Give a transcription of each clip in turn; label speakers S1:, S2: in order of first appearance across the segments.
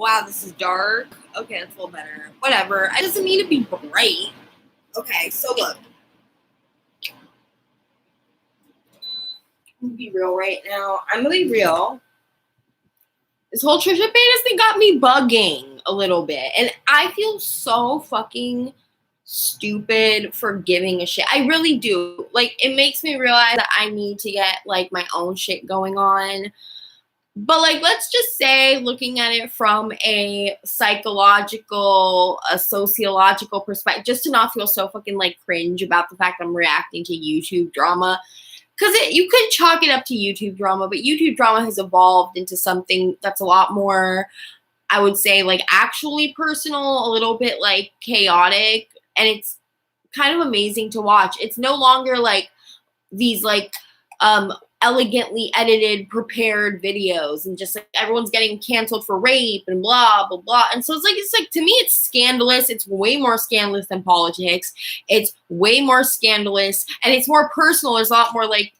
S1: Wow, this is dark. Okay, that's a little better. Whatever. It doesn't need to be bright. Okay, so look. I'm gonna be real right now. I'm gonna be real. This whole Trisha Paytas thing got me bugging a little bit. And I feel so fucking stupid for giving a shit. I really do. Like, it makes me realize that I need to get, like, my own shit going on. But, like, let's just say, looking at it from a psychological, a sociological perspective, just to not feel so fucking, like, cringe about the fact I'm reacting to YouTube drama. Because you could chalk it up to YouTube drama, but YouTube drama has evolved into something that's a lot more, I would say, like, actually personal, a little bit, like, chaotic, and it's kind of amazing to watch. It's no longer, like, these, like, elegantly edited, prepared videos, and just, like, everyone's getting canceled for rape and blah, blah, blah. And so it's like, to me, it's scandalous. It's way more scandalous than politics. It's way more scandalous, and it's more personal. There's a lot more, like,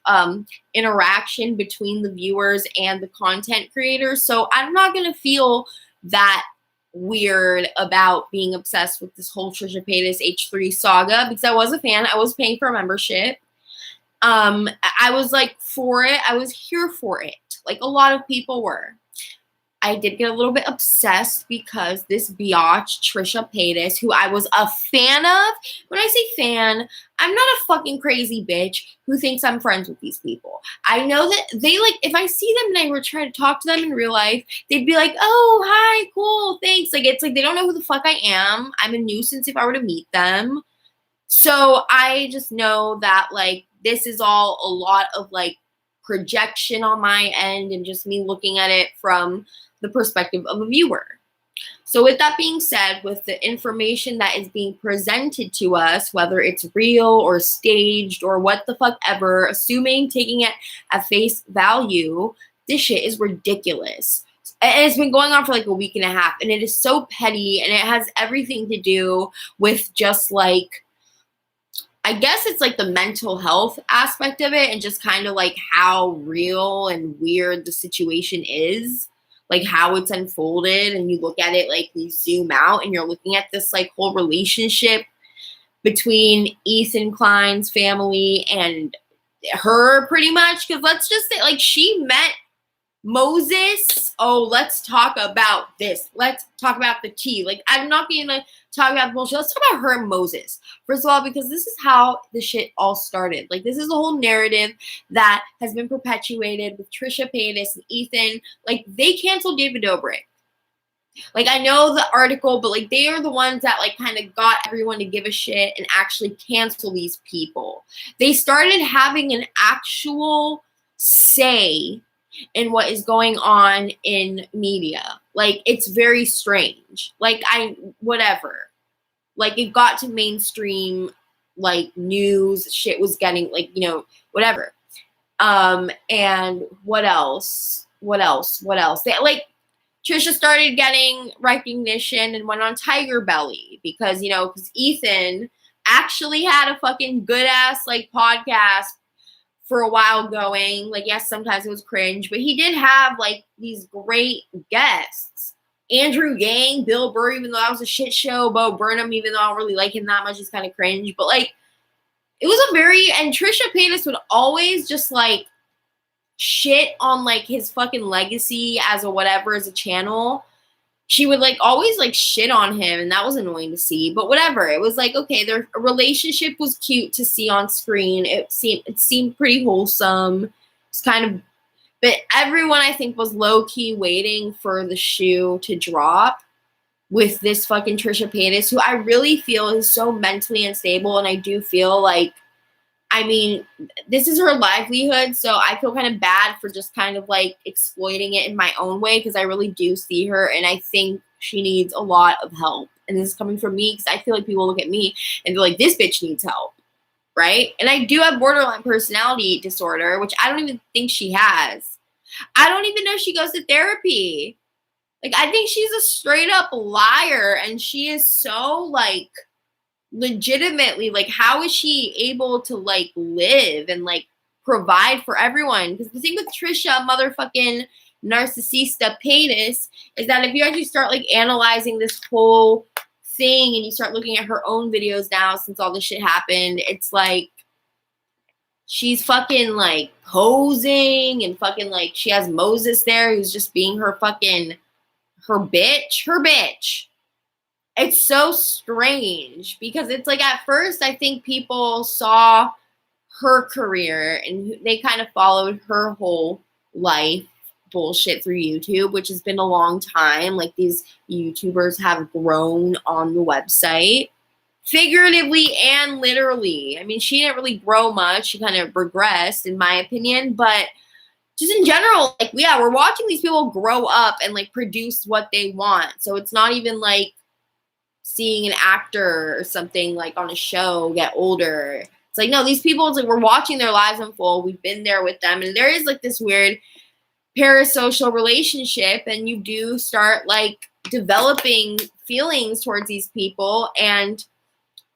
S1: interaction between the viewers and the content creators. So I'm not going to feel that weird about being obsessed with this whole Trisha Paytas H3 saga, because I was a fan. I was paying for a membership. I was, like, for it. I was here for it. Like, a lot of people were. I did get a little bit obsessed because this biatch, Trisha Paytas, who I was a fan of. When I say fan, I'm not a fucking crazy bitch who thinks I'm friends with these people. I know that they, like, if I see them and I were trying to talk to them in real life, they'd be like, oh, hi, cool, thanks. Like, it's like they don't know who the fuck I am. I'm a nuisance if I were to meet them. So I just know that, like, this is all a lot of, like, projection on my end and just me looking at it from the perspective of a viewer. So with that being said, with the information that is being presented to us, whether it's real or staged or what the fuck ever, assuming taking it at face value, this shit is ridiculous. And it's been going on for like a week and a half, and it is so petty, and it has everything to do with just, like, I guess it's like the mental health aspect of it, and just kind of like how real and weird the situation is, like how it's unfolded. And you look at it, like, we zoom out and you're looking at this, like, whole relationship between Ethan Klein's family and her, pretty much. Because let's just say, like, she met Moses. Oh, let's talk about this. Let's talk about the tea. Like, I'm not going to talk about the bullshit. Let's talk about her and Moses. First of all, because this is how the shit all started. Like, this is a whole narrative that has been perpetuated with Trisha Paytas and Ethan. Like, they canceled David Dobrik. Like, I know the article, but, like, they are the ones that, like, kind of got everyone to give a shit and actually cancel these people. They started having an actual say in what is going on in media. Like, it's very strange. Like, whatever. Like, it got to mainstream, like, news. Shit was getting, like, you know, whatever. And what else? They, like, Trisha started getting recognition and went on Tiger Belly because, you know, because Ethan actually had a fucking good-ass, like, podcast for a while going. Like, yes, sometimes it was cringe, but he did have, like, these great guests. Andrew Yang, Bill Burr, even though that was a shit show. Bo Burnham, even though I don't really like him that much, he's kind of cringe. But, like, it was a very, and Trisha Paytas would always just, like, shit on, like, his fucking legacy as a whatever, as a channel. She would, like, always, like, shit on him, and that was annoying to see. But whatever. It was like, okay, their relationship was cute to see on screen. It seemed pretty wholesome. It's kind of, but everyone, I think, was low-key waiting for the shoe to drop with this fucking Trisha Paytas, who I really feel is so mentally unstable, and I do feel like, I mean, this is her livelihood, so I feel kind of bad for just kind of, like, exploiting it in my own way, because I really do see her, and I think she needs a lot of help. And this is coming from me, because I feel like people look at me and they're like, this bitch needs help, right? And I do have borderline personality disorder, which I don't even think she has. I don't even know she goes to therapy. Like, I think she's a straight up liar, and she is so, like, legitimately, like, how is she able to, like, live and, like, provide for everyone? Because the thing with Trisha motherfucking narcissista pedis, is that if you actually start like analyzing this whole thing and you start looking at her own videos now since all this shit happened, it's like she's fucking like posing and fucking like she has Moses there who's just being her fucking her bitch. It's so strange because it's like at first I think people saw her career and they kind of followed her whole life bullshit through YouTube, which has been a long time. Like these YouTubers have grown on the website, figuratively and literally. I mean, she didn't really grow much. She kind of regressed, in my opinion. But just in general, like, yeah, we're watching these people grow up and like produce what they want. So it's not even like seeing an actor or something like on a show get older. It's like, no, these people, it's like we're watching their lives unfold. We've been there with them. And there is like this weird parasocial relationship, and you do start like developing feelings towards these people. And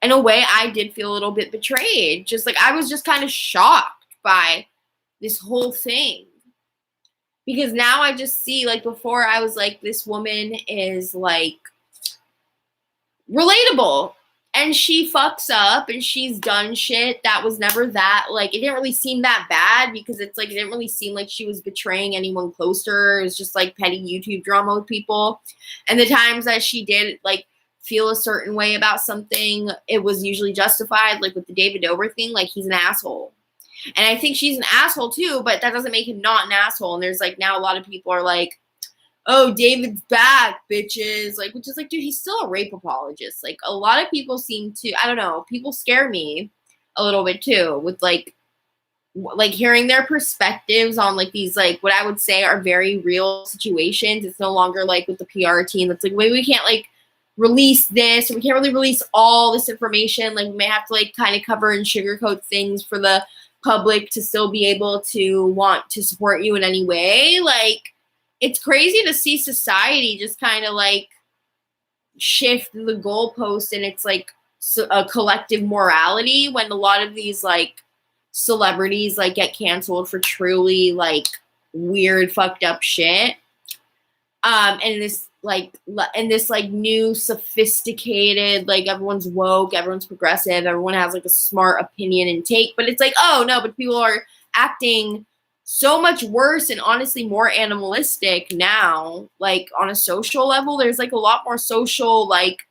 S1: in a way, I did feel a little bit betrayed. Just like I was just kind of shocked by this whole thing. Because now I just see, like before I was like, this woman is like relatable. And she fucks up and she's done shit that was never that, like, it didn't really seem that bad because it's like, it didn't really seem like she was betraying anyone close to her. It was just like petty YouTube drama with people. And the times that she did like feel a certain way about something, it was usually justified, like with the David Dobrik thing, like he's an asshole. And I think she's an asshole too, but that doesn't make him not an asshole. And there's like now a lot of people are like, oh, David's back, bitches. Like, which is like, dude, he's still a rape apologist. Like, a lot of people seem to, I don't know, people scare me a little bit too with like hearing their perspectives on like these, like what I would say are very real situations. It's no longer like with the PR team that's like, wait, we can't like release this, or we can't really release all this information. Like, we may have to like kind of cover and sugarcoat things for the public to still be able to want to support you in any way. Like, it's crazy to see society just kind of like shift the goalpost, and it's like a collective morality when a lot of these like celebrities like get canceled for truly like weird fucked up shit. And this new sophisticated, like everyone's woke, everyone's progressive, everyone has like a smart opinion and take, but it's like, oh no, but people are acting so much worse and honestly more animalistic now, like on a social level. There's like a lot more social like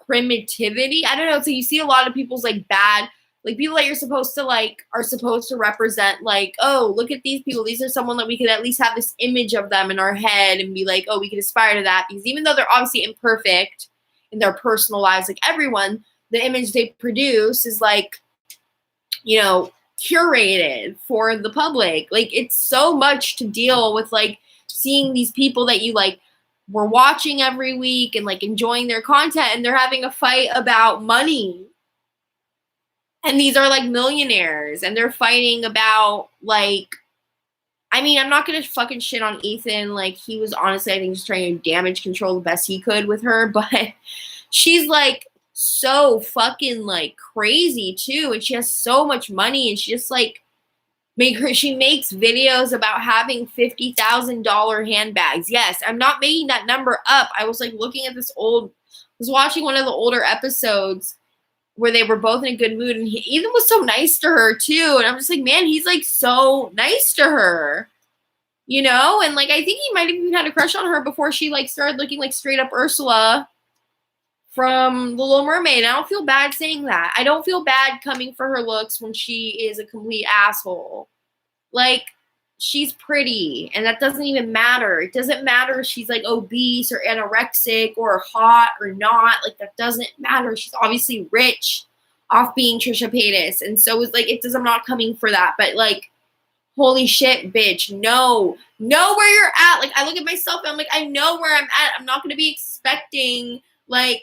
S1: primitivity. I don't know. So you see a lot of people's like bad, like people that you're supposed to like are supposed to represent like, oh, look at these people. These are someone that we could at least have this image of them in our head and be like, oh, we could aspire to that. Because even though they're obviously imperfect in their personal lives, like everyone, the image they produce is like, you know, curated for the public. Like, it's so much to deal with, like seeing these people that you like were watching every week and like enjoying their content, and they're having a fight about money. And these are like millionaires and they're fighting about like, I mean, I'm not going to fucking shit on Ethan. Like, he was honestly, I think, just trying to damage control the best he could with her, but she's like so fucking like crazy too, and she has so much money, and she just like she makes videos about having $50,000 handbags. Yes, I'm not making that number up. I was like looking at was watching one of the older episodes where they were both in a good mood, and Ethan was so nice to her too, and I'm just like, man, he's like so nice to her, you know. And like, I think he might have even had a crush on her before she like started looking like straight up Ursula from The Little Mermaid. I don't feel bad saying that. I don't feel bad coming for her looks when she is a complete asshole. Like, she's pretty, and that doesn't even matter. It doesn't matter if she's like obese or anorexic or hot or not. Like, that doesn't matter. She's obviously rich off being Trisha Paytas. And so it's like, I'm not coming for that. But like, holy shit, bitch. Know where you're at. Like, I look at myself and I'm like, I know where I'm at. I'm not going to be expecting like,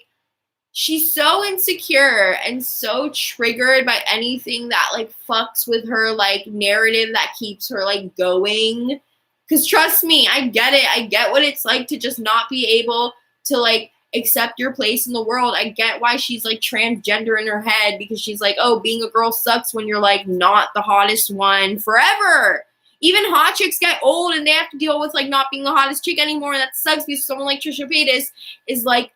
S1: she's so insecure and so triggered by anything that like fucks with her like narrative that keeps her like going. Because trust me, I get it. I get what it's like to just not be able to like accept your place in the world. I get why she's like transgender in her head, because she's like, oh, being a girl sucks when you're like not the hottest one forever. even hot chicks get old and they have to deal with like not being the hottest chick anymore, and that sucks because someone like Trisha Paytas is like,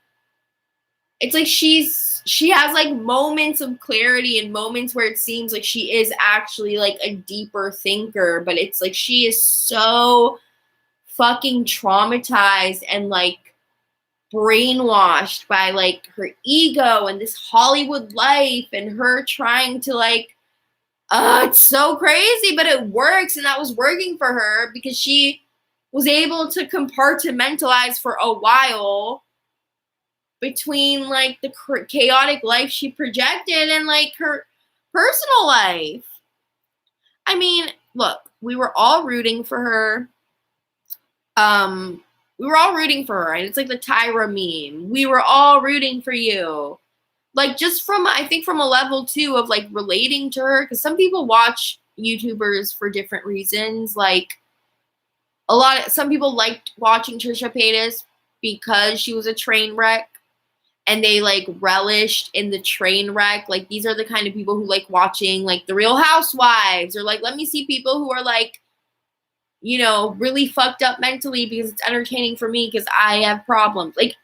S1: it's like she has like moments of clarity and moments where it seems like she is actually like a deeper thinker, but it's like she is so fucking traumatized and like brainwashed by like her ego and this Hollywood life and her trying to like, it's so crazy, but it works, and that was working for her because she was able to compartmentalize for a while between like the chaotic life she projected and like her personal life. I mean, look, we were all rooting for her. We were all rooting for her, and it's like the Tyra meme. We were all rooting for you. Like, just from, I think from a level too of like relating to her, because some people watch YouTubers for different reasons. Like, some people liked watching Trisha Paytas because she was a train wreck, and they like relished in the train wreck. Like, these are the kind of people who like watching like the Real Housewives, or like, let me see people who are like, you know, really fucked up mentally because it's entertaining for me because I have problems. Like,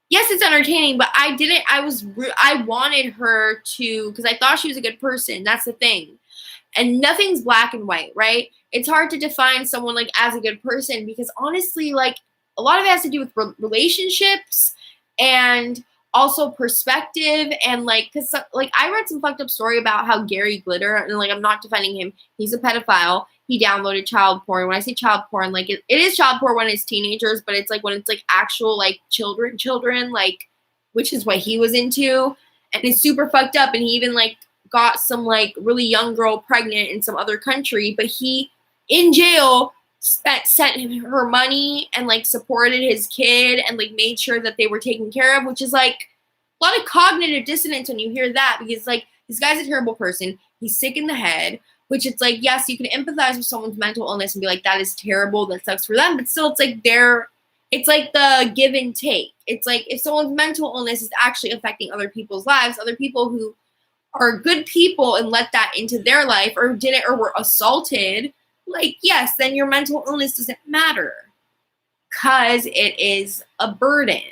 S1: yes, it's entertaining, but I wanted her to, because I thought she was a good person. That's the thing. And nothing's black and white, right? It's hard to define someone like as a good person because honestly, like a lot of it has to do with relationships and also perspective, and like, because like I read some fucked up story about how Gary Glitter, and like I'm not defending him, he's a pedophile. He downloaded child porn. When I say child porn, like it is child porn when it's teenagers, but it's like when it's like actual like children, like, which is what he was into, and it's super fucked up. And he even like got some like really young girl pregnant in some other country, but he in jail sent her money and like supported his kid and like made sure that they were taken care of, which is like a lot of cognitive dissonance when you hear that, because like this guy's a terrible person. He's sick in the head, which it's like, yes, you can empathize with someone's mental illness and be like, that is terrible, that sucks for them, but still it's like it's like the give and take. It's like if someone's mental illness is actually affecting other people's lives, other people who are good people and let that into their life or did it or were assaulted, like, yes, then your mental illness doesn't matter because it is a burden.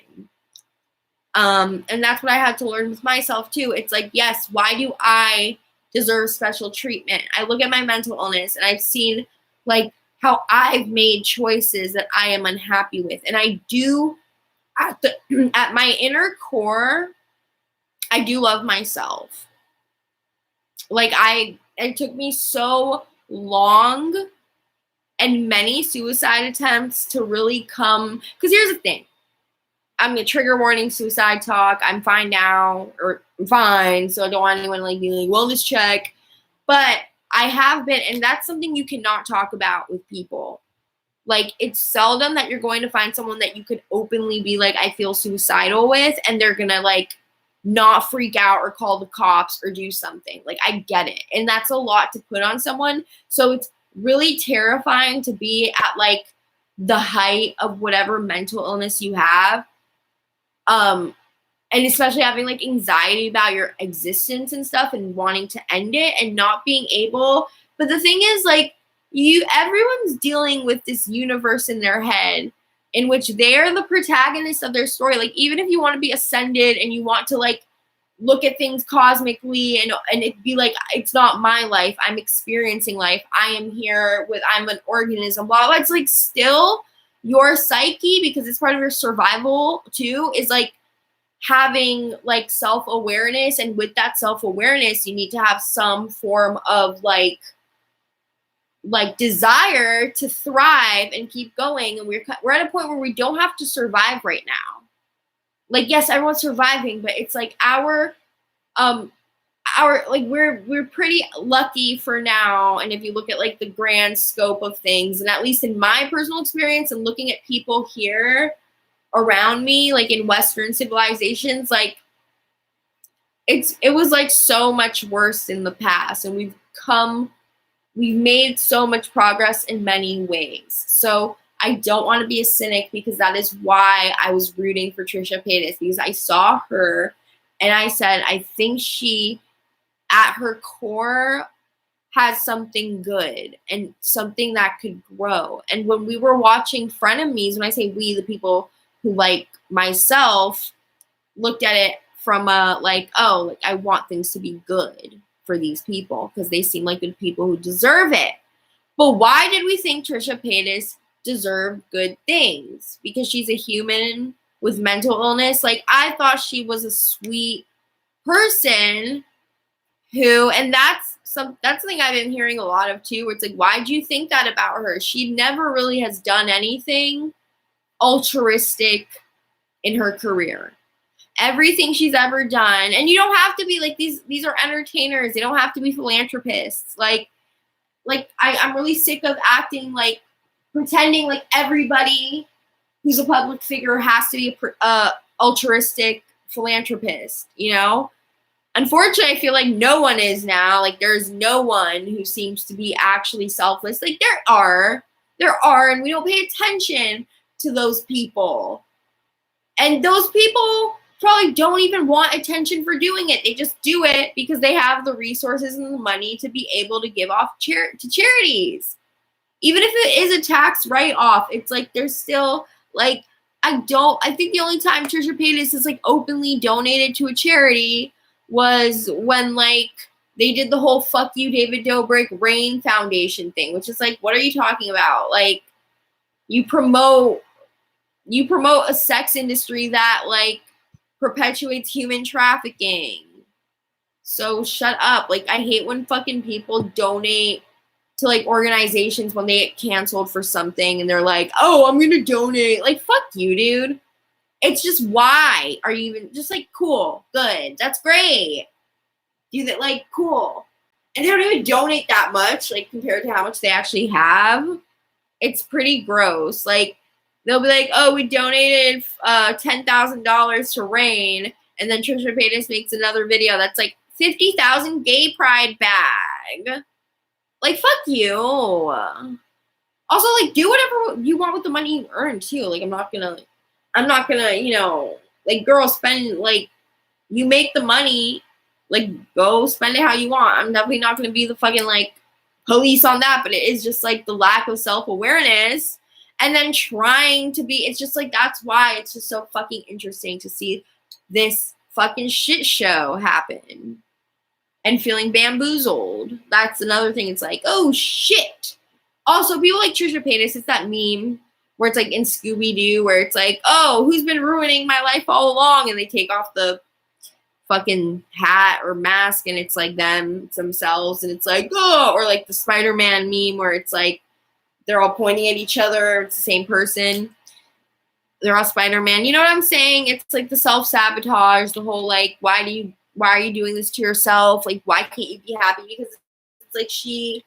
S1: And that's what I had to learn with myself too. It's like, yes, why do I deserve special treatment? I look at my mental illness and I've seen like how I've made choices that I am unhappy with. And I do at my inner core, I do love myself. Like it took me so long and many suicide attempts to really come, because here's the thing. I'm gonna trigger warning suicide talk. I'm fine now, or I'm fine, so I don't want anyone to like be like wellness check. But I have been, and that's something you cannot talk about with people. Like, it's seldom that you're going to find someone that you could openly be like, I feel suicidal with, and they're gonna like not freak out or call the cops or do something. Like, I get it. And that's a lot to put on someone. So it's really terrifying to be at like the height of whatever mental illness you have. And especially having like anxiety about your existence and stuff and wanting to end it and not being able. But the thing is, like, everyone's dealing with this universe in their head in which they're the protagonist of their story. Like, even if you want to be ascended and you want to like look at things cosmically and it be like, it's not my life, I'm experiencing life, I'm an organism, blah, blah. It's like still your psyche, because it's part of your survival too, is like having like self-awareness. And with that self-awareness, you need to have some form of like desire to thrive and keep going. And we're at a point where we don't have to survive right now. Like, yes, everyone's surviving, but it's like our like we're pretty lucky for now. And if you look at like the grand scope of things, and at least in my personal experience and looking at people here around me, like in Western civilizations, like it was like so much worse in the past, and we've made so much progress in many ways. So I don't want to be a cynic, because that is why I was rooting for Trisha Paytas, because I saw her and I said, I think she, at her core, has something good and something that could grow. And when we were watching Frenemies, when I say we, the people who like myself, looked at it from a like, oh, like I want things to be good for these people because they seem like good people who deserve it. But why did we think Trisha Paytas deserved good things? Because she's a human with mental illness. Like, I thought she was a sweet person who, and that's something I've been hearing a lot of too, where it's like, why do you think that about her? She never really has done anything altruistic in her career. Everything she's ever done, and you don't have to be like these are entertainers. They don't have to be philanthropists. Like I'm really sick of acting like pretending like everybody who's a public figure has to be a altruistic philanthropist, you know? Unfortunately, I feel like no one is now. Like, there's no one who seems to be actually selfless. Like, there are, and we don't pay attention to those people. And those people probably don't even want attention for doing it. They just do it because they have the resources and the money to be able to give off to charities. Even if it is a tax write-off, it's like there's still, like, I think the only time Trisha Paytas is, like, openly donated to a charity was when, like, they did the whole fuck you, David Dobrik, ReaL Foundation thing, which is like, what are you talking about? Like, you promote a sex industry that, like, perpetuates human trafficking. So shut up. Like, I hate when fucking people donate to, like, organizations when they get canceled for something and they're like, oh, I'm gonna donate. Like, fuck you, dude. It's just, why are you even just like, cool, good, that's great. Do that, like, cool. And they don't even donate that much, like, compared to how much they actually have. It's pretty gross. Like, they'll be like, oh, we donated $10,000 to ReaL, and then Trisha Paytas makes another video that's like 50,000 gay pride bag. Like, fuck you. Also, like, do whatever you want with the money you earn too. Like, I'm not gonna, you know, like, girl, spend, like, you make the money, like, go spend it how you want. I'm definitely not gonna be the fucking, like, police on that, but it is just, like, the lack of self-awareness and then trying to be, it's just, like, that's why it's just so fucking interesting to see this fucking shit show happen and feeling bamboozled. That's another thing. It's like, oh, shit. Also, people like Trisha Paytas, it's that meme where it's like in Scooby-Doo where it's like, oh, who's been ruining my life all along? And they take off the fucking hat or mask and it's like themselves. And it's like, oh, or like the Spider-Man meme where it's like they're all pointing at each other. It's the same person. They're all Spider-Man. You know what I'm saying? It's like the self-sabotage, the whole like, why are you doing this to yourself? Like, why can't you be happy? Because it's like she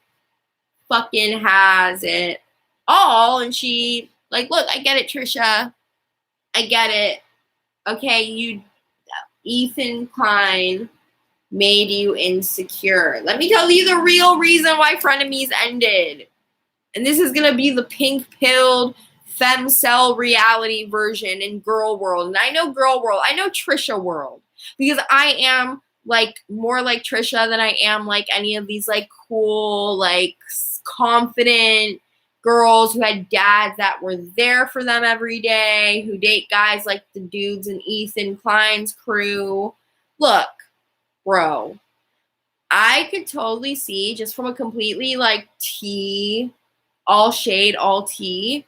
S1: fucking has it all and she, like, look, I get it, Trisha. I get it. Okay, Ethan Klein made you insecure. Let me tell you the real reason why Frenemies ended. And this is going to be the pink-pilled femcel reality version in girl world. And I know girl world. I know Trisha world. Because I am, like, more like Trisha than I am like any of these, like, cool, like, confident girls who had dads that were there for them every day, who date guys like the dudes in Ethan Klein's crew. Look, bro, I could totally see, just from a completely, like, all shade, all tea,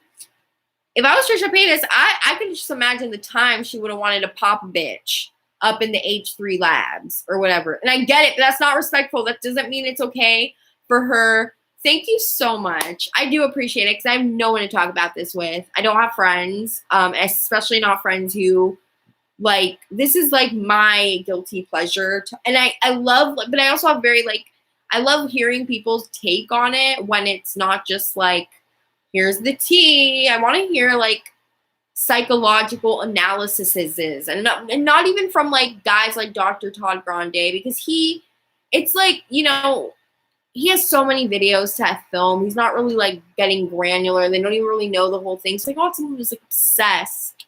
S1: if I was Trisha Paytas, I could just imagine the time she would have wanted to pop a bitch up in the H3 labs or whatever. And I get it, but that's not respectful. That doesn't mean it's okay for her. Thank you so much. I do appreciate it because I have no one to talk about this with. I don't have friends, especially not friends who, like, this is, like, my guilty pleasure. And I love, but I also have very, like, I love hearing people's take on it when it's not just, like, here's the tea. I want to hear, like, psychological analyses and not even from, like, guys like Dr. Todd Grande, because it's like, you know, he has so many videos to film. He's not really, like, getting granular. They don't even really know the whole thing. So, like, I want someone who's, like, obsessed,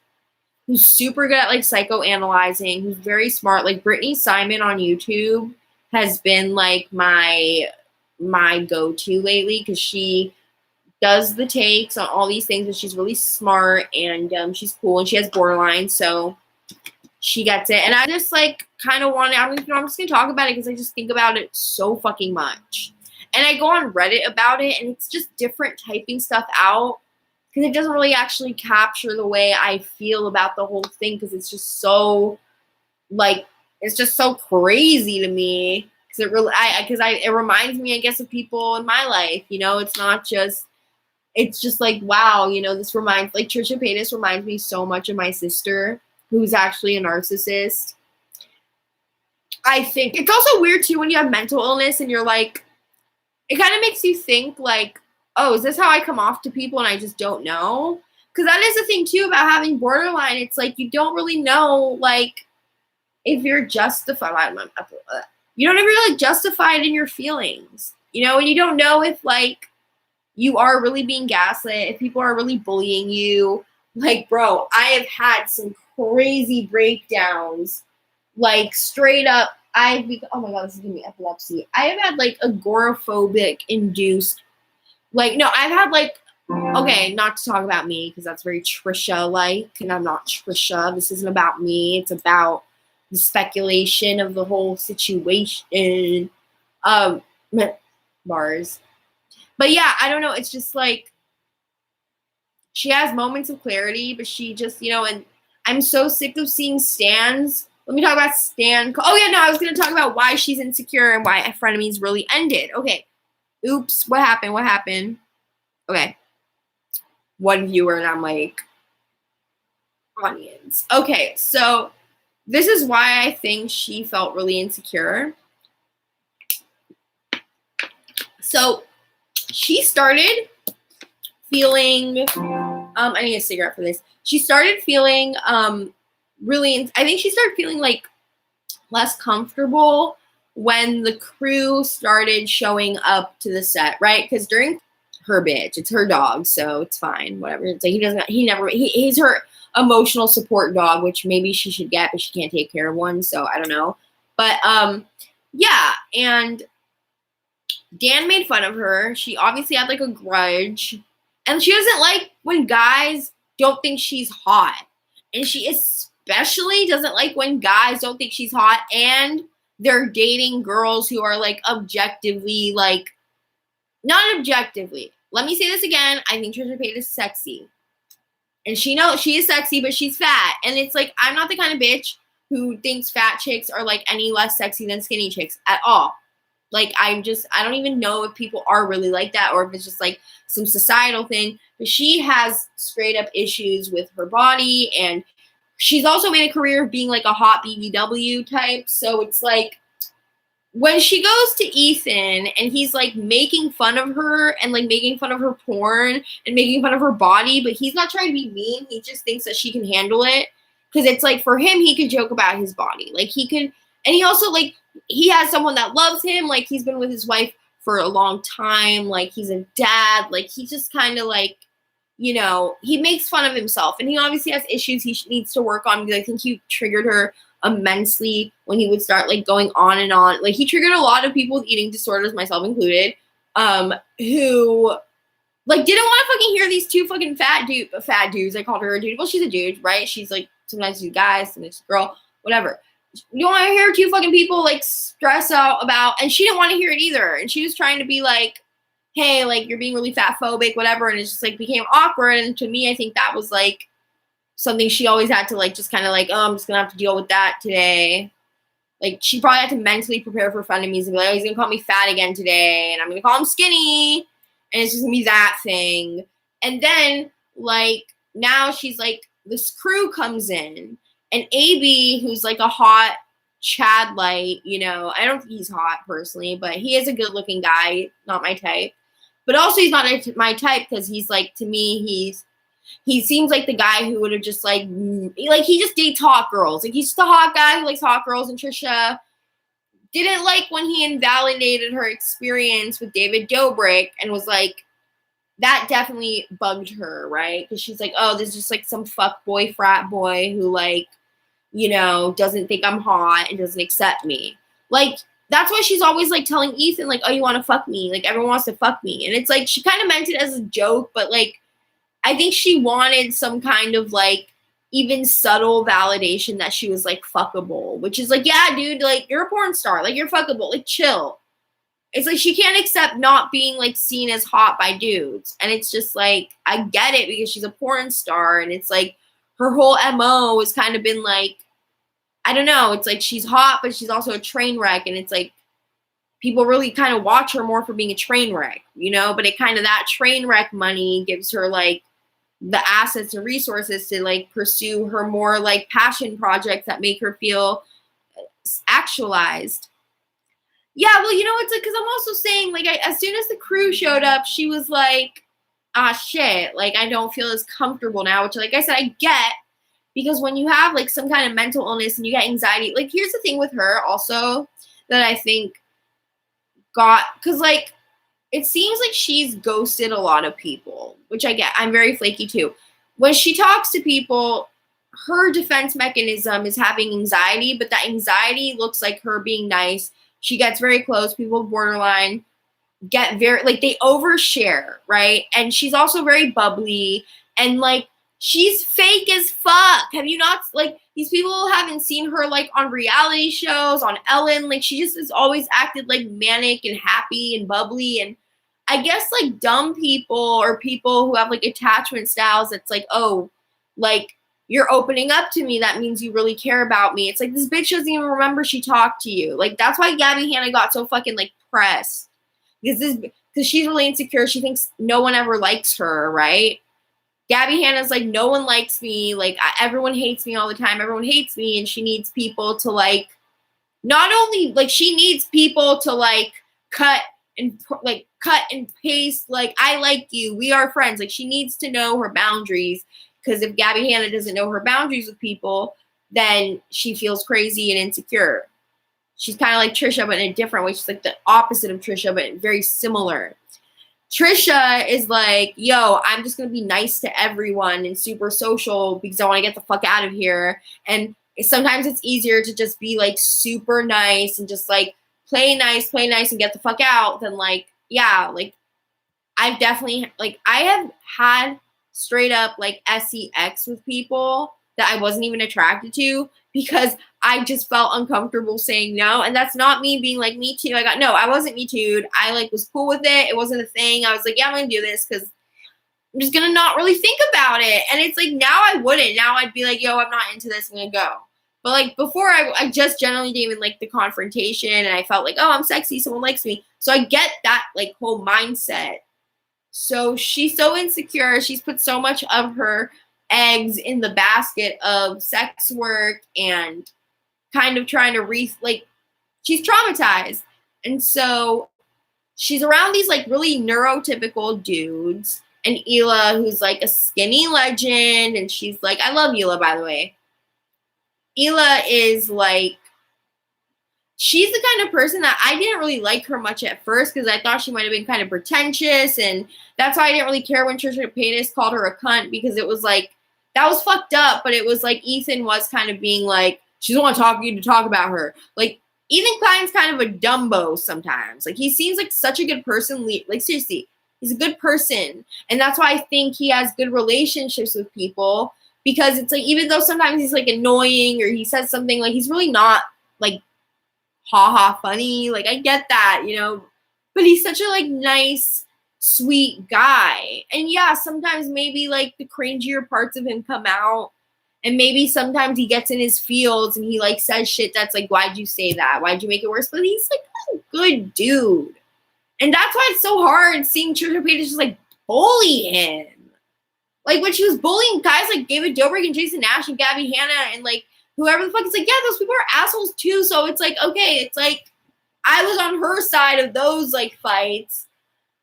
S1: who's super good at, like, psychoanalyzing, who's very smart. Like, Brittany Simon on YouTube has been, like, my my go-to lately because she does the takes on all these things, and she's really smart, and she's cool, and she has borderline, so she gets it. And I just like kind of want to, I'm just gonna talk about it because I just think about it so fucking much. And I go on Reddit about it, and it's just different typing stuff out because it doesn't really actually capture the way I feel about the whole thing because it's just so like it's just so crazy to me because it reminds me, I guess, of people in my life. You know, it's just like, wow, you know, this reminds, like, Trisha Paytas reminds me so much of my sister, who's actually a narcissist. I think it's also weird too when you have mental illness and you're like, it kind of makes you think like, oh, is this how I come off to people and I just don't know? Because that is the thing too about having borderline. It's like you don't really know, like, if you're justified. You don't ever really justified in your feelings, you know, and you don't know if like you are really being gaslit, if people are really bullying you. Like, bro, I have had some crazy breakdowns, like straight up. Oh my god, this is giving me epilepsy. I have had like agoraphobic induced, like, no, I've had like, okay, not to talk about me because that's very Trisha-like, and I'm not Trisha. This isn't about me. It's about the speculation of the whole situation. Bars. But yeah, I don't know. It's just like she has moments of clarity, but she just, you know, and I'm so sick of seeing stans. Let me talk about stan. Oh yeah, no, I was going to talk about why she's insecure and why Frenemies really ended. Okay. Oops. What happened? Okay. One viewer, and I'm like, audience. Okay. So this is why I think she felt really insecure. So she started feeling, I need a cigarette for this. She started feeling really, I think she started feeling like less comfortable when the crew started showing up to the set, right? Because during her bitch, it's her dog, so it's fine, whatever. It's like he's her emotional support dog, which maybe she should get, but she can't take care of one, so I don't know. But yeah, and Dan made fun of her. She obviously had like a grudge, and she doesn't like when guys don't think she's hot, and she especially doesn't like when guys don't think she's hot and they're dating girls who are like objectively, like, not objectively. Let me say this again. I think Trisha Paytas is sexy. And she knows she is sexy, but she's fat. And it's like, I'm not the kind of bitch who thinks fat chicks are like any less sexy than skinny chicks at all. Like, I don't even know if people are really like that or if it's just like some societal thing. But she has straight up issues with her body, and she's also made a career of being like a hot BBW type. So it's like, when she goes to Ethan and he's like making fun of her and like making fun of her porn and making fun of her body, but he's not trying to be mean. He just thinks that she can handle it. Because it's like, for him, he could joke about his body. Like, he could, and he also, like, he has someone that loves him. Like, he's been with his wife for a long time. Like, he's a dad. Like, he just kind of like, you know, he makes fun of himself. And he obviously has issues he needs to work on, because I think he triggered her immensely when he would start like going on and on. Like, he triggered a lot of people with eating disorders, myself included, who like didn't want to fucking hear these two fucking fat dudes. I called her a dude. Well, she's a dude, right? She's like, sometimes she's a guy, sometimes she's a girl, whatever. You don't want to hear two fucking people like stress out about, and she didn't want to hear it either. And she was trying to be like, hey, like, you're being really fat phobic, whatever. And it just like became awkward. And to me, I think that was like something she always had to like just kind of like, oh, I'm just gonna have to deal with that today. Like, she probably had to mentally prepare for Frenemies and be like, oh, he's gonna call me fat again today, and I'm gonna call him skinny, and it's just gonna be that thing. And then like now she's like, this crew comes in, and AB, who's like a hot Chad light, you know, I don't think he's hot personally, but he is a good looking guy, not my type. But also he's not my type because he's like, to me, he seems like the guy who would have just like he just dates hot girls. Like, he's just a hot guy who likes hot girls. And Trisha didn't like when he invalidated her experience with David Dobrik and was like, that definitely bugged her, right? Because she's like, oh, there's just like some fuck boy, frat boy who like, you know, doesn't think I'm hot and doesn't accept me. Like, that's why she's always like telling Ethan, like, oh, you want to fuck me? Like, everyone wants to fuck me. And it's like, she kind of meant it as a joke, but like, I think she wanted some kind of like even subtle validation that she was like fuckable, which is like, yeah, dude, like, you're a porn star, like, you're fuckable, like, chill. It's like she can't accept not being like seen as hot by dudes. And it's just like, I get it because she's a porn star, and it's like her whole MO has kind of been like, I don't know, it's like she's hot, but she's also a train wreck, and it's like people really kind of watch her more for being a train wreck, you know, but it kind of, that train wreck money gives her like the assets and resources to like pursue her more like passion projects that make her feel actualized. Yeah, well, you know, it's like, because I'm also saying, like, as soon as the crew showed up, she was like, ah, shit, like, I don't feel as comfortable now, which, like I said, I get, because when you have, like, some kind of mental illness and you get anxiety, like, here's the thing with her also that I think because, like, it seems like she's ghosted a lot of people, which I get. I'm very flaky, too. When she talks to people, her defense mechanism is having anxiety, but that anxiety looks like her being nice. She gets very close. People borderline get very, like, they overshare, right? And she's also very bubbly, and like, she's fake as fuck. Have you not, like, these people haven't seen her like on reality shows, on Ellen, like, she just has always acted like manic and happy and bubbly. And I guess like dumb people or people who have like attachment styles, it's like, oh, like, you're opening up to me, that means you really care about me. It's like, this bitch doesn't even remember she talked to you. Like, that's why Gabby Hanna got so fucking like pressed, because she's really insecure. She thinks no one ever likes her, right? Gabby Hanna's like, no one likes me, like, everyone hates me all the time, everyone hates me. And she needs people to like, not only like, she needs people to like cut and paste, like, I like you, we are friends. Like, she needs to know her boundaries, because if Gabby Hanna doesn't know her boundaries with people, then she feels crazy and insecure. She's kind of like Trisha, but in a different way. She's like the opposite of Trisha, but very similar. Trisha is like, yo, I'm just going to be nice to everyone and super social because I want to get the fuck out of here. And sometimes it's easier to just be like super nice and just like play nice and get the fuck out than like, yeah, like, I've definitely, like, I have had straight up like sex with people that I wasn't even attracted to because I just felt uncomfortable saying no. And that's not me being like, me too. I wasn't me too. I like was cool with it. It wasn't a thing. I was like, yeah, I'm going to do this because I'm just going to not really think about it. And it's like, now I wouldn't. Now I'd be like, yo, I'm not into this. I'm going to go. But like before, I just generally didn't even like the confrontation. And I felt like, oh, I'm sexy, someone likes me. So I get that like whole mindset. So she's so insecure. She's put so much of her eggs in the basket of sex work and kind of trying to she's traumatized. And so she's around these like really neurotypical dudes, and Hila, who's like a skinny legend, and she's like, I love Hila, by the way. Hila is like, she's the kind of person that I didn't really like her much at first because I thought she might have been kind of pretentious, and that's why I didn't really care when Trisha Paytas called her a cunt, because it was like, that was fucked up, but it was like Ethan was kind of being like, she doesn't want to talk to you to talk about her. Like, Ethan Klein's kind of a Dumbo sometimes. Like, he seems like such a good person. Like, seriously, he's a good person. And that's why I think he has good relationships with people, because it's like, even though sometimes he's like annoying or he says something, like, he's really not like ha funny. Like, I get that, you know, but he's such a like nice, sweet guy. And yeah, sometimes maybe like the cringier parts of him come out, and maybe sometimes he gets in his fields and he like says shit that's like, why'd you say that? Why'd you make it worse? But he's like a good dude. And that's why it's so hard seeing Trisha Paytas just like bully him. Like, when she was bullying guys like David Dobrik and Jason Nash and Gabby Hanna and like whoever the fuck, it's like, yeah, those people are assholes too. So it's like, okay, it's like I was on her side of those like fights,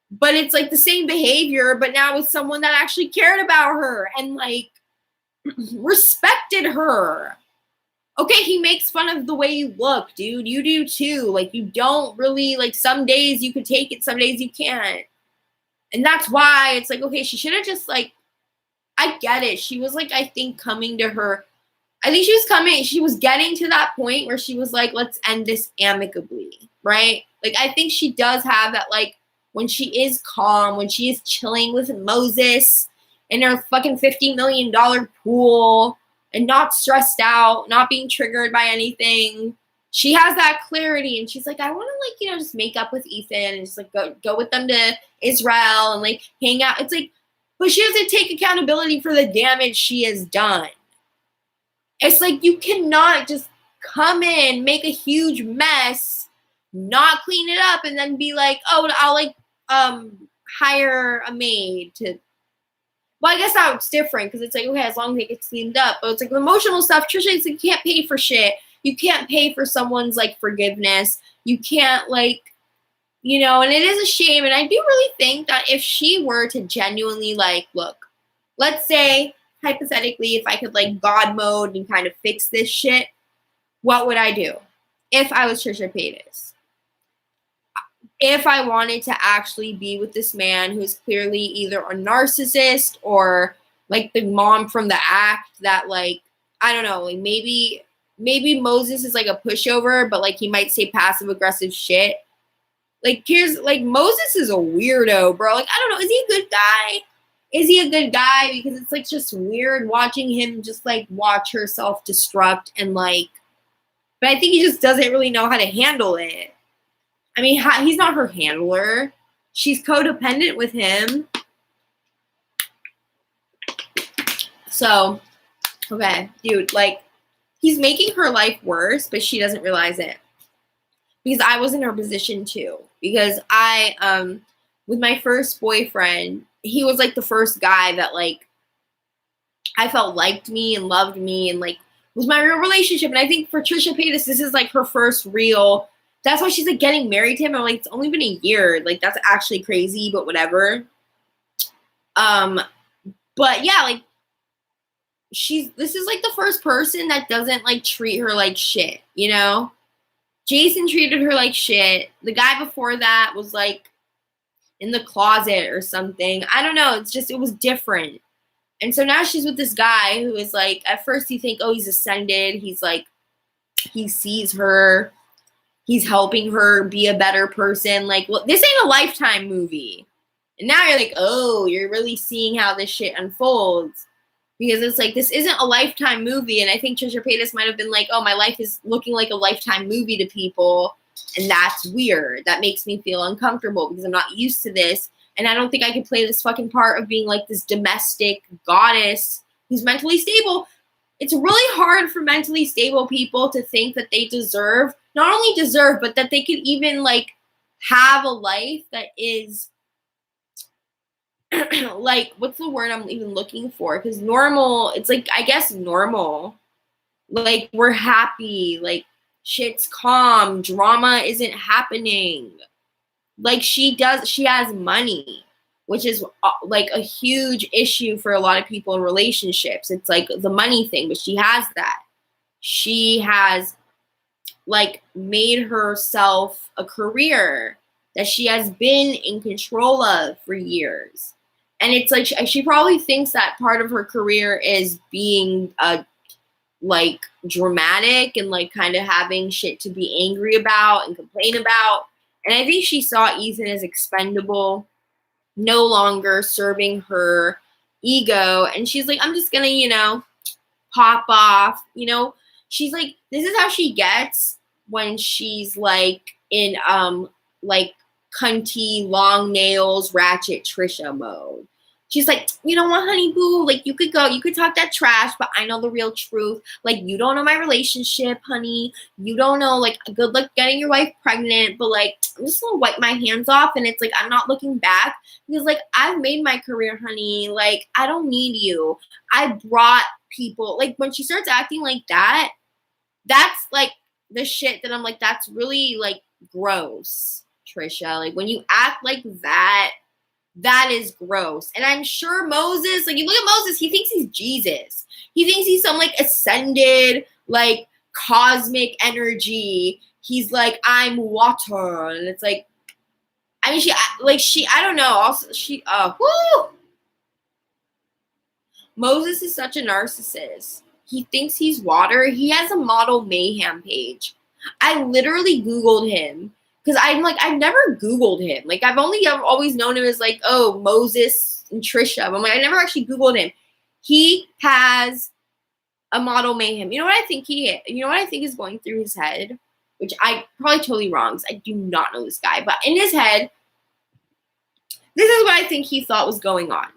S1: but it's like the same behavior, but now with someone that actually cared about her and like respected her. Okay, he makes fun of the way you look, dude. You do too. Like, you don't really, like, some days you could take it, some days you can't. And that's why it's like, okay, she should have just like, I get it. She was like, I think coming to her, I think she was getting to that point where she was like, let's end this amicably, right? Like, I think she does have that, like, when she is calm, when she is chilling with Moses in her fucking $50 million pool and not stressed out, not being triggered by anything, she has that clarity, and she's like, I want to, like, you know, just make up with Ethan and just, like, go with them to Israel and, like, hang out. It's like, but she has to take accountability for the damage she has done. It's like, you cannot just come in, make a huge mess, not clean it up, and then be like, oh, I'll, like, hire a maid to. Well, I guess that's different because it's like, okay, as long as it gets cleaned up. But it's like emotional stuff. Trisha, it's like, you can't pay for shit. You can't pay for someone's, like, forgiveness. You can't, like, you know, and it is a shame. And I do really think that if she were to genuinely, like, look, let's say, hypothetically, if I could, like, God mode and kind of fix this shit, what would I do if I was Trisha Paytas? If I wanted to actually be with this man who's clearly either a narcissist or, like, the mom from The Act that, like, I don't know, like, maybe Moses is, like, a pushover, but, like, he might say passive aggressive shit. Like, here's, like, Moses is a weirdo, bro. Like, I don't know, is he a good guy? Is he a good guy? Because it's, like, just weird watching him just, like, watch her self-destruct and, like, but I think he just doesn't really know how to handle it. I mean, he's not her handler. She's codependent with him. So, okay, dude, like, he's making her life worse, but she doesn't realize it. Because I was in her position too. Because I, with my first boyfriend, he was, like, the first guy that, like, I felt liked me and loved me and, like, was my real relationship. And I think for Trisha Paytas, this is, like, her first real. That's why she's, like, getting married to him. I'm like, it's only been a year. Like, that's actually crazy, but whatever. But yeah, like, this is, like, the first person that doesn't, like, treat her like shit, you know? Jason treated her like shit. The guy before that was, like, in the closet or something. I don't know. It's just, it was different. And so now she's with this guy who is, like, at first you think, oh, he's ascended. He's, like, he sees her. He's helping her be a better person. Like, well, this ain't a Lifetime movie. And now you're like, oh, you're really seeing how this shit unfolds. Because it's like, this isn't a Lifetime movie. And I think Trisha Paytas might have been like, oh, my life is looking like a Lifetime movie to people. And that's weird. That makes me feel uncomfortable because I'm not used to this. And I don't think I could play this fucking part of being, like, this domestic goddess who's mentally stable. It's really hard for mentally stable people to think that they deserve, not only deserve, but that they could even, like, have a life that is, like, what's the word I'm even looking for? Because normal, it's, like, I guess normal. Like, we're happy. Like, shit's calm. Drama isn't happening. Like, she has money, which is, like, a huge issue for a lot of people in relationships. It's, like, the money thing, but she has that. She has, like, made herself a career that she has been in control of for years. And it's, like, she probably thinks that part of her career is being, like, dramatic and, like, kind of having shit to be angry about and complain about. And I think she saw Ethan as expendable, no longer serving her ego. And she's like, I'm just going to, you know, pop off. You know, she's like, this is how she gets when she's, like, in, like, cunty, long nails, ratchet Trisha mode. She's like, you know what, honey boo? Like, you could talk that trash, but I know the real truth. Like, you don't know my relationship, honey. You don't know, like, good luck getting your wife pregnant, but, like, I'm just gonna wipe my hands off, and it's like, I'm not looking back, because, like, I've made my career, honey. Like, I don't need you. I brought people, like, when she starts acting like that, that's, like, the shit that I'm like, that's really, like, gross, Trisha. Like, when you act like that, that is gross. And I'm sure Moses, like, you look at Moses, he thinks he's Jesus. He thinks he's some, like, ascended, like, cosmic energy. He's like, I'm water. And it's like, I mean, I don't know. Also, whoo! Moses is such a narcissist. he thinks he's water. He has a model mayhem page. I literally Googled him because I'm like, I've never Googled him. Like, I've always known him as like, oh, Moses and Trisha. But I'm like, I never actually Googled him. He has a model mayhem. You know what I think is going through his head, which I probably totally wrong because I do not know this guy. But in his head, this is what I think he thought was going on.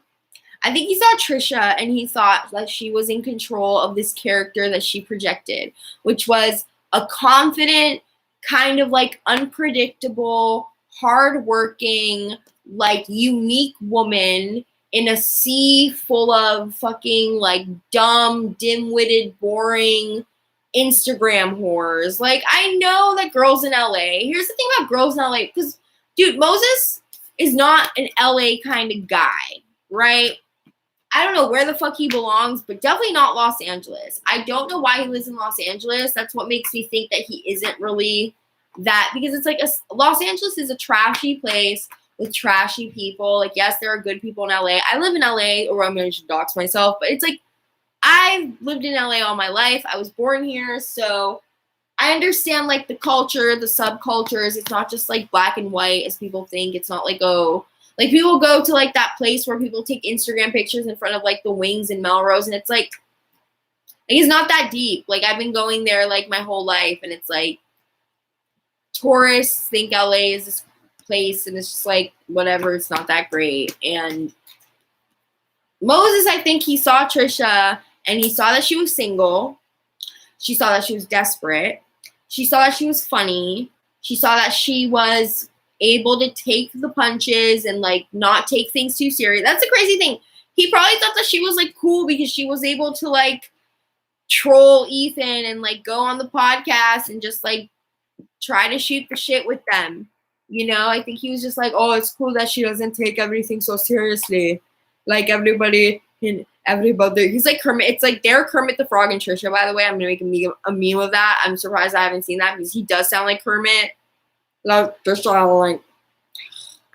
S1: I think he saw Trisha and he thought that she was in control of this character that she projected, which was a confident, kind of like unpredictable, hardworking, like unique woman in a sea full of fucking like dumb, dim-witted, boring Instagram whores. Like, I know that girls in LA, here's the thing about girls in LA, because, dude, Moses is not an LA kind of guy, right? I don't know where the fuck he belongs, but definitely not Los Angeles. I don't know why he lives in Los Angeles. That's what makes me think that he isn't really that, because it's like Los Angeles is a trashy place with trashy people. Like, yes, there are good people in LA. I live in LA, or I'm going to dox myself, but it's like I've lived in LA all my life. I was born here, so I understand like the culture, the subcultures. It's not just like black and white as people think. It's not like, oh, like people go to like that place where people take Instagram pictures in front of like the Wings in Melrose, and it's like it's not that deep. Like, I've been going there like my whole life, and it's like tourists think LA is this place, and it's just like whatever. It's not that great. And Moses, I think he saw Trisha, and he saw that she was single. She saw that she was desperate. She saw that she was funny. She saw that she was able to take the punches and like not take things too serious. That's the crazy thing. He probably thought that she was like cool because she was able to like troll Ethan and like go on the podcast and just like try to shoot the shit with them. You know, I think he was just like, oh, it's cool that she doesn't take everything so seriously. Like everybody. He's like Kermit. It's like they're Kermit the Frog and Trisha, by the way. I'm gonna make a meme of that. I'm surprised I haven't seen that because he does sound like Kermit. Like Trisha, like,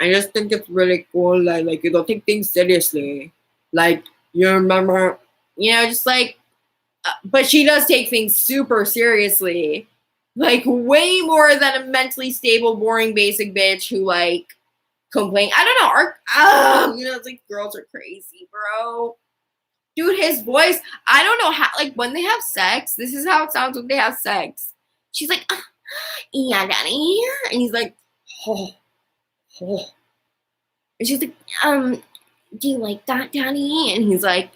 S1: I just think it's really cool. Like you don't take things seriously. Like, you remember, you know, just like, but she does take things super seriously. Like, way more than a mentally stable, boring, basic bitch who like complain. I don't know. You know, it's like girls are crazy, bro. Dude, his voice, I don't know how, like, when they have sex, this is how it sounds when they have sex. She's like, yeah, daddy. And he's like, oh. And she's like, do you like that, daddy? And he's like,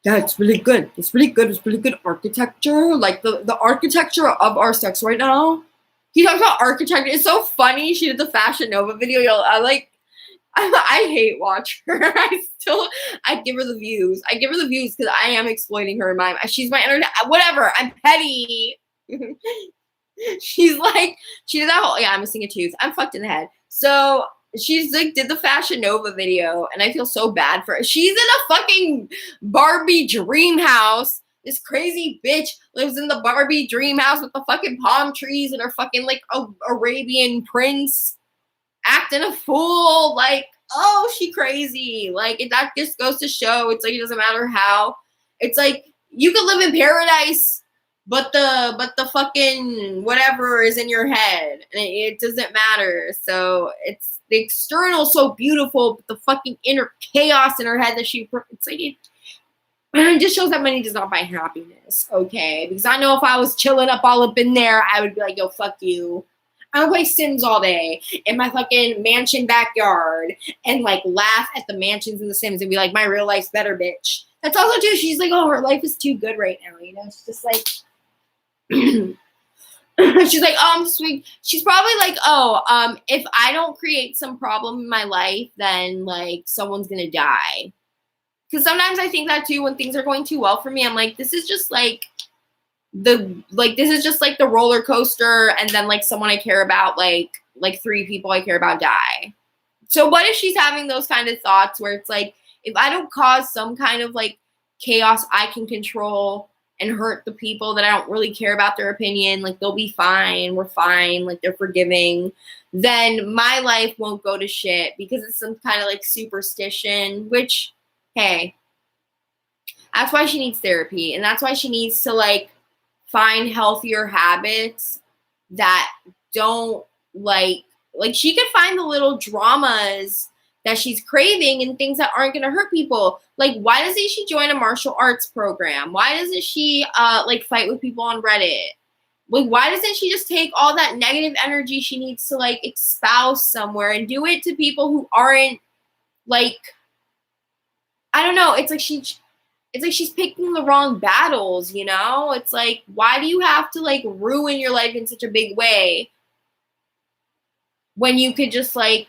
S1: yeah, it's really good. It's really good. It's really good architecture. Like, the architecture of our sex right now. He talks about architecture. It's so funny. She did the Fashion Nova video. I hate watch her. I give her the views. I give her the views because I am exploiting her in my. She's my internet. Whatever. I'm petty. She's like, she did that whole. Yeah, I'm missing a tooth. I'm fucked in the head. So she's like, did the Fashion Nova video, and I feel so bad for her. She's in a fucking Barbie dream house. This crazy bitch lives in the Barbie dream house with the fucking palm trees and her fucking like Arabian prince. Acting a fool, like, oh, she crazy. Like, that just goes to show, it's like, it doesn't matter how. It's like, you could live in paradise, but the fucking whatever is in your head. And it doesn't matter. So, it's the external so beautiful, but the fucking inner chaos in her head that it's like, it just shows that money does not buy happiness, okay? Because I know if I was chilling all up in there, I would be like, yo, fuck you. I would play Sims all day in my fucking mansion backyard and like laugh at the mansions in the Sims and be like, my real life's better, bitch. That's also too. She's like, oh, her life is too good right now. You know, it's just like, she's like, oh, I'm sweet. She's probably like, oh, if I don't create some problem in my life, then like someone's gonna die. Because sometimes I think that too when things are going too well for me. I'm like, this is just like. This is just like the roller coaster, and then like someone I care about, like 3 people I care about die. So what if she's having those kind of thoughts where it's like, if I don't cause some kind of like chaos I can control and hurt the people that I don't really care about their opinion, like they'll be fine, we're fine, like they're forgiving, then my life won't go to shit because it's some kind of like superstition, which, hey, That's why she needs therapy. And that's why she needs to, like, find healthier habits that don't, like she could find the little dramas that she's craving and things that aren't going to hurt people. Like, why doesn't she join a martial arts program? Why doesn't she, like, fight with people on Reddit? Like, why doesn't she just take all that negative energy she needs to, like, espouse somewhere and do it to people who aren't, like, I don't know. It's like she's picking the wrong battles, you know? It's like, why do you have to, like, ruin your life in such a big way when you could just, like,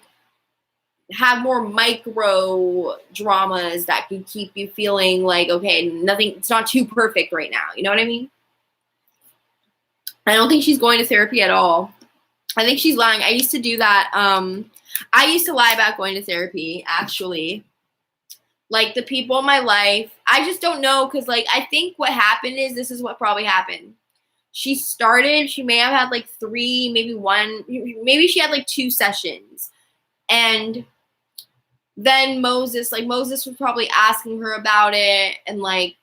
S1: have more micro dramas that could keep you feeling like, okay, it's not too perfect right now. You know what I mean? I don't think she's going to therapy at all. I think she's lying. I used to do that. I used to lie about going to therapy, actually. Like, the people in my life, I just don't know, because, like, I think what happened is, this is what probably happened. She may have had, like, 3, maybe 1, maybe she had, like, 2 sessions. And then Moses was probably asking her about it, and, like,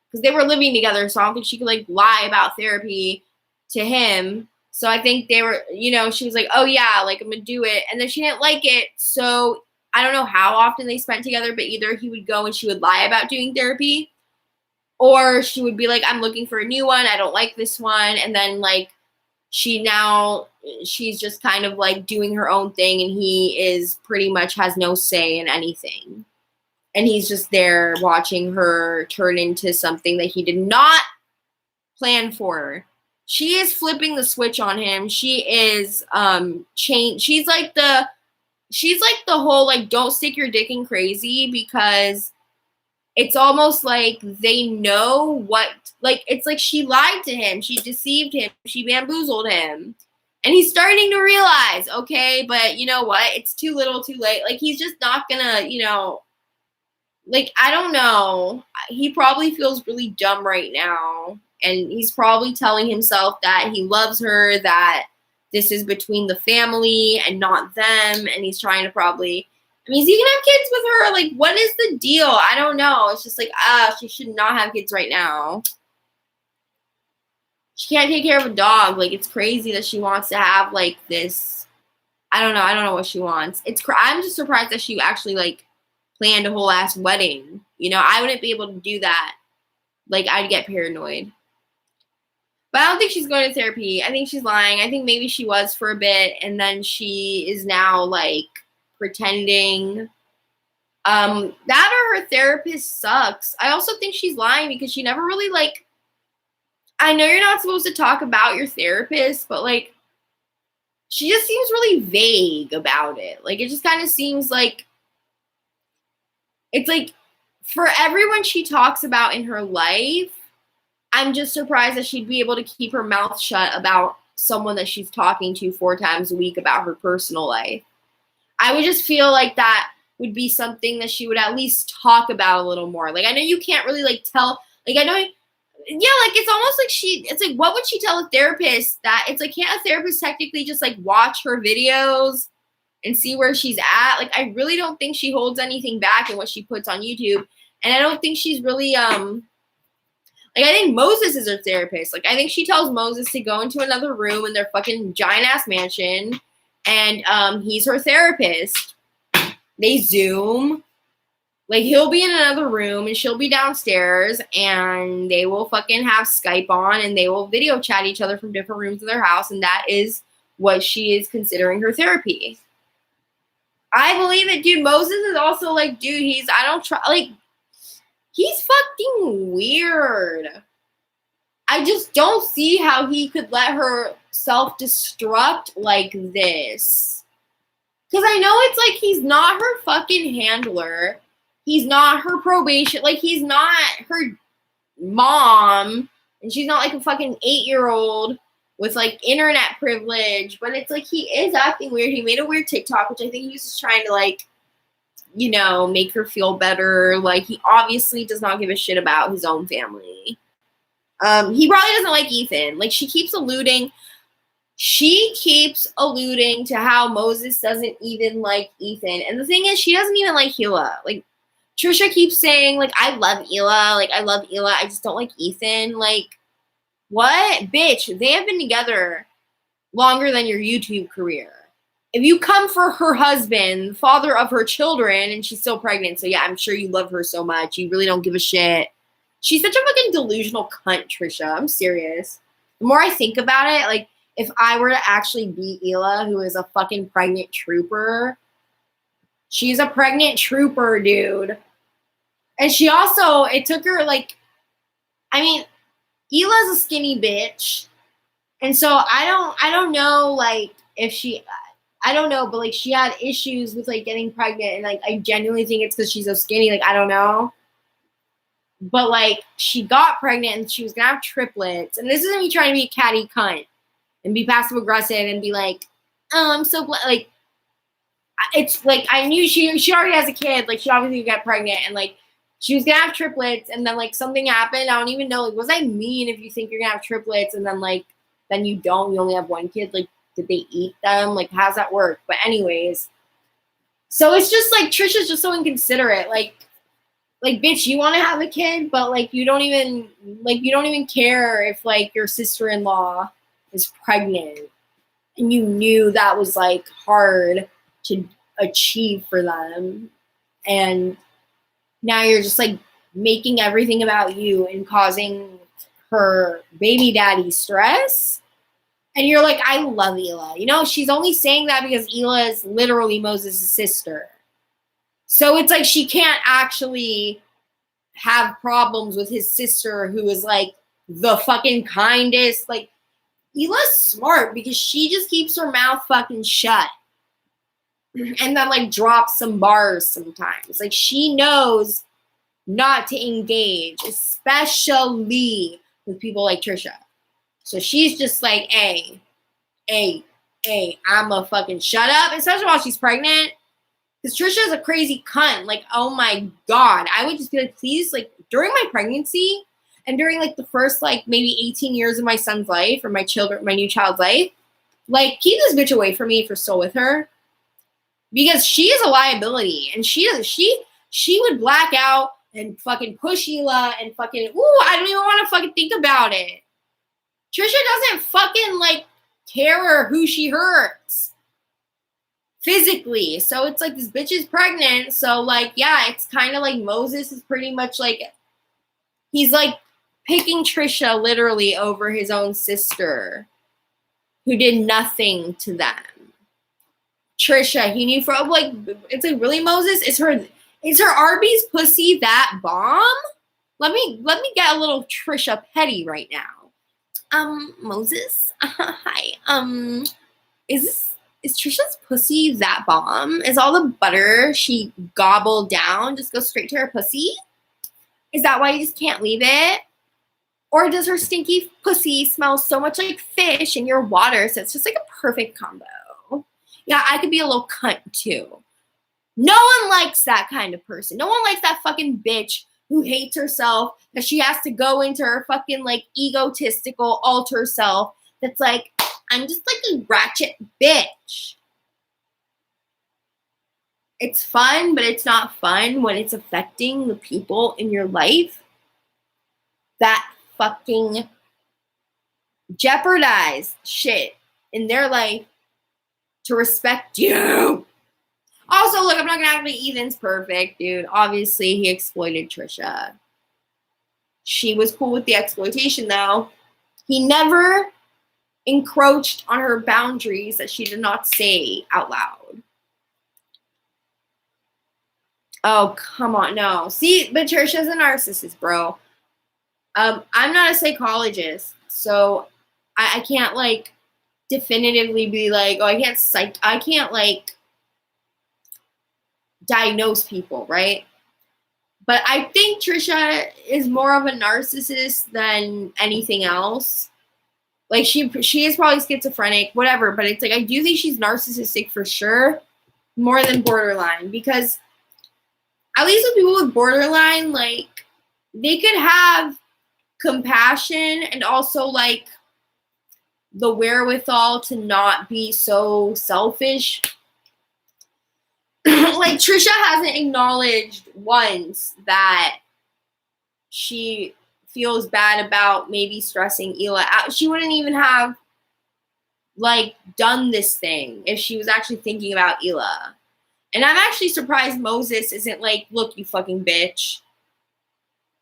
S1: because they were living together, so I don't think she could, like, lie about therapy to him. So I think they were, you know, she was like, oh yeah, like, I'm gonna do it. And then she didn't like it. So I don't know how often they spent together, but either he would go and she would lie about doing therapy, or she would be like, I'm looking for a new one. I don't like this one. And then, like, she's just kind of, like, doing her own thing, and he is pretty much has no say in anything. And he's just there watching her turn into something that he did not plan for. She is flipping the switch on him. She is she's like the whole, like, don't stick your dick in crazy, because it's almost like they know what, like, it's like she lied to him, she deceived him, she bamboozled him, and he's starting to realize, okay, but you know what, it's too little too late. Like, he's just not gonna, you know, like, I don't know, he probably feels really dumb right now, and he's probably telling himself that he loves her, that this is between the family and not them, and he's trying to probably, I mean, is he gonna have kids with her? Like, what is the deal? I don't know. It's just like, she should not have kids right now. She can't take care of a dog. Like, it's crazy that she wants to have, like, this. I don't know what she wants. I'm just surprised that she actually, like, planned a whole ass wedding. You know, I wouldn't be able to do that. Like, I'd get paranoid. But I don't think she's going to therapy. I think she's lying. I think maybe she was for a bit, and then she is now, like, pretending. That or her therapist sucks. I also think she's lying because she never really, like, I know you're not supposed to talk about your therapist, but, like, she just seems really vague about it. Like, it just kind of seems like, it's like, for everyone she talks about in her life, I'm just surprised that she'd be able to keep her mouth shut about someone that she's talking to 4 times a week about her personal life. I would just feel like that would be something that she would at least talk about a little more. Like, I know you can't really, like, tell, like, I know, yeah, like, it's almost like it's like, what would she tell a therapist that, it's like, can't a therapist technically just, like, watch her videos and see where she's at? Like, I really don't think she holds anything back in what she puts on YouTube. And I don't think she's really, like, I think Moses is her therapist. Like, I think she tells Moses to go into another room in their fucking giant-ass mansion, and he's her therapist. They Zoom. Like, he'll be in another room, and she'll be downstairs, and they will fucking have Skype on, and they will video chat each other from different rooms of their house, and that is what she is considering her therapy. I believe it, dude. Moses is also, like, dude, he's fucking weird. I just don't see how he could let her self-destruct like this. Because I know it's like, he's not her fucking handler. He's not her probation. Like, he's not her mom. And she's not like a fucking 8-year-old with, like, internet privilege. But it's like, he is acting weird. He made a weird TikTok, which I think he was just trying to, like, you know, make her feel better. Like, he obviously does not give a shit about his own family. He probably doesn't like Ethan. Like, she keeps alluding to how Moses doesn't even like Ethan. And the thing is, she doesn't even like Hila. Like, Trisha keeps saying, like, I love Hila. Like, I love Hila. I just don't like Ethan. Like, what? Bitch, they have been together longer than your YouTube career. If you come for her husband, father of her children, and she's still pregnant, so yeah, I'm sure you love her so much. You really don't give a shit. She's such a fucking delusional cunt, Trisha. I'm serious. The more I think about it, like, if I were to actually be Hila, who is a fucking pregnant trooper, she's a pregnant trooper, dude. And she also, it took her, like, I mean, Hila's a skinny bitch. And so I don't know, like, if she, I don't know, but, like, she had issues with, like, getting pregnant. And, like, I genuinely think it's because she's so skinny. Like, I don't know. But, like, she got pregnant and she was going to have triplets. And this isn't me trying to be a catty cunt and be passive aggressive and be like, oh, I'm so glad. Like, it's like, I knew she already has a kid. Like, she obviously got pregnant and, like, she was going to have triplets. And then, like, something happened. I don't even know. Like, what does that mean if you think you're going to have triplets and then, like, then you don't? You only have one kid? Like, did they eat them? Like, how's that work? But anyways. So it's just, like, Trisha's just so inconsiderate. Like, bitch, you want to have a kid, but, like, you don't even care if, like, your sister-in-law is pregnant. And you knew that was, like, hard to achieve for them. And now you're just, like, making everything about you and causing her baby daddy stress. And you're like, I love Hila. You know, she's only saying that because Hila is literally Moses' sister. So it's like she can't actually have problems with his sister, who is, like, the fucking kindest. Like, Hila's smart because she just keeps her mouth fucking shut. And then, like, drops some bars sometimes. Like, she knows not to engage, especially with people like Trisha. So she's just like, hey, I'm a fucking shut up. Especially while she's pregnant. Because Trisha is a crazy cunt. Like, oh my God. I would just be like, please, like, during my pregnancy and during, like, the first, like, maybe 18 years of my son's life or my new child's life, like, keep this bitch away from me if you're still with her. Because she is a liability. And she would black out and fucking push Hila and fucking, I don't even want to fucking think about it. Trisha doesn't fucking, like, care who she hurts physically. So it's like, this bitch is pregnant. So, like, yeah, it's kind of like Moses is pretty much like, he's, like, picking Trisha literally over his own sister who did nothing to them. Trisha, he knew from, like, it's like, really, Moses? Is her Arby's pussy that bomb? Let me get a little Trisha petty right now. Moses? Hi. Is Trisha's pussy that bomb? Is all the butter she gobbled down just go straight to her pussy? Is that why you just can't leave it? Or does her stinky pussy smell so much like fish in your water, so it's just like a perfect combo? Yeah, I could be a little cunt too. No one likes that kind of person. No one likes that fucking bitch who hates herself, that she has to go into her fucking, like, egotistical alter self that's like, I'm just, like, a ratchet bitch. It's fun, but it's not fun when it's affecting the people in your life that fucking jeopardize shit in their life to respect you. Also, look, I'm not gonna act like Ethan's perfect, dude. Obviously, he exploited Trisha. She was cool with the exploitation, though. He never encroached on her boundaries that she did not say out loud. Oh, come on, no. See, but Trisha's a narcissist, bro. I'm not a psychologist, so I can't, like, definitively be like, oh, I can't, like, diagnose people, right? But I think Trisha is more of a narcissist than anything else. Like, she is probably schizophrenic, whatever, but it's like, I do think she's narcissistic for sure, more than borderline, because at least with people with borderline, like, they could have compassion and also, like, the wherewithal to not be so selfish. like Trisha hasn't acknowledged once that she feels bad about maybe stressing Hila out. She wouldn't even have like done this thing if she was actually thinking about Hila. And I'm actually surprised Moses isn't like, look, you fucking bitch.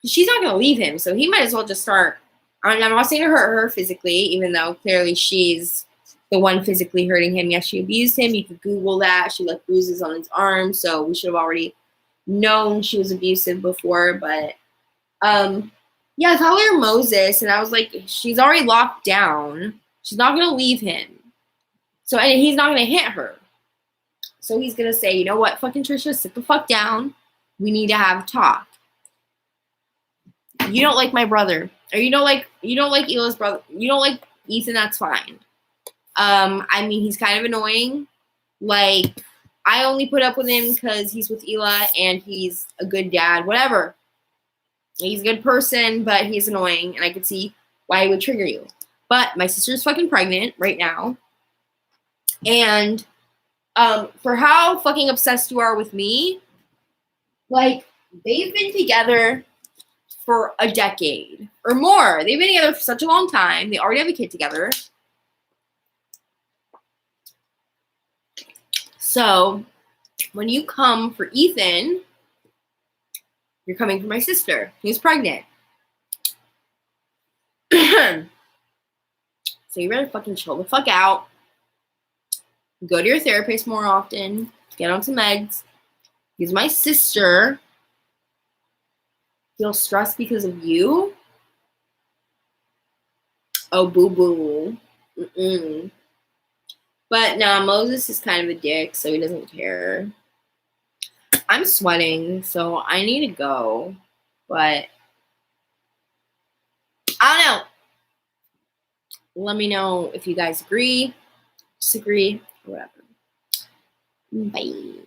S1: She's not going to leave him, so he might as well just start. I'm not saying to hurt her physically, even though clearly she's the one physically hurting him. Yes, she abused him. You could Google that. She left bruises on his arm, so we should have already known she was abusive before. But, yeah, I thought we were Moses, and I was like, she's already locked down. She's not going to leave him. So, and he's not going to hit her. So he's going to say, you know what, fucking Trisha, sit the fuck down. We need to have a talk. You don't like my brother. Or you don't like Hila's brother. You don't like Ethan, that's fine. I mean, he's kind of annoying. Like, I only put up with him because he's with Hila and he's a good dad. Whatever. He's a good person, but he's annoying. And I could see why he would trigger you. But my sister's fucking pregnant right now. And for how fucking obsessed you are with me, like, they've been together for a decade or more. They've been together for such a long time. They already have a kid together. So when you come for Ethan, you're coming for my sister. He's pregnant. So you better fucking chill the fuck out. Go to your therapist more often. Get on some meds. Because my sister feels stressed because of you. Oh, boo-boo. Mm-mm. But nah, Moses is kind of a dick, so he doesn't care. I'm sweating, so I need to go. But I don't know. Let me know if you guys agree, disagree, or whatever. Bye.